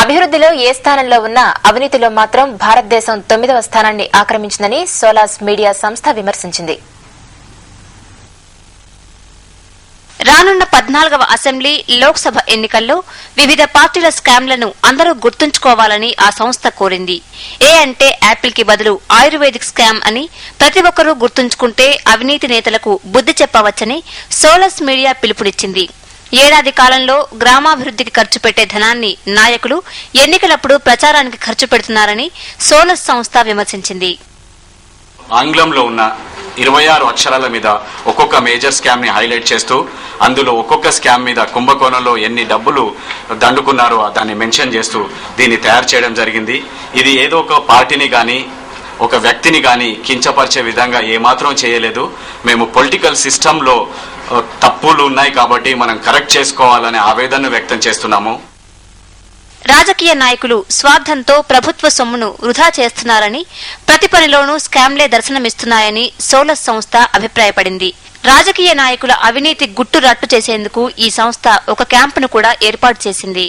అభివృద్ధిలో ఏ స్థానంలో ఉన్నా అవినీతిలో మాత్రం భారతదేశం 9వ స్థానాన్ని ఆక్రమించిందని సోలాస్ మీడియా సంస్థ విమర్శించింది. రానున్న 14వ అసెంబ్లీ లోక్సభ ఎన్నికల్లో వివిధ పార్టీల స్కామ్లను అందరూ గుర్తుంచుకోవాలని ఆ సంస్థ కోరింది. ఏ అంటే యాపిల్ కి బదులు ఆయుర్వేదిక్ స్కామ్ అని ప్రతి ఒక్కరూ గుర్తుంచుకుంటే అవినీతి నేతలకు బుద్ది చెప్పవచ్చని సోలాస్ మీడియా పిలుపునిచ్చింది. ఏడాది కాలంలో గ్రామాభివృద్ధికి ఖర్చు పెట్టే ధనాన్ని నాయకులు ఎన్నికలప్పుడు ప్రచారానికి ఖర్చు పెడుతున్నారని సోలాస్ సంస్థ విమర్శించింది. ఆంగ్లంలో ఉన్న 26 అక్షరాల మీద ఒక్కొక్క మేజర్ స్కామ్ ని హైలైట్ చేస్తూ అందులో ఒక్కొక్క స్కామ్ మీద కుంభకోణంలో ఎన్ని డబ్బులు దండుకున్నారో దాన్ని మెన్షన్ చేస్తూ దీన్ని తయారు చేయడం జరిగింది. ఇది ఏదో ఒక పార్టీని గాని ఒక వ్యక్తిని గాని కించపరిచే విధంగా ఏమాత్రం చేయలేదు. మేము పొలిటికల్ సిస్టంలో తప్పులు ఉన్నాయి కాబట్టి మనం కరెక్ట్ చేసుకోవాలనే ఆవేదనను వ్యక్తం చేస్తున్నాము. రాజకీయ నాయకులు స్వార్థంతో ప్రభుత్వ సొమ్మును వృధా చేస్తున్నారని, ప్రతి పనిలోనూ స్కామ్లే దర్శనమిస్తున్నాయని సోలాస్ సంస్థ అభిప్రాయపడింది. రాజకీయ నాయకుల అవినీతి గుట్టు రట్టు చేసేందుకు ఈ సంస్థ ఒక క్యాంపును కూడా ఏర్పాటు చేసింది.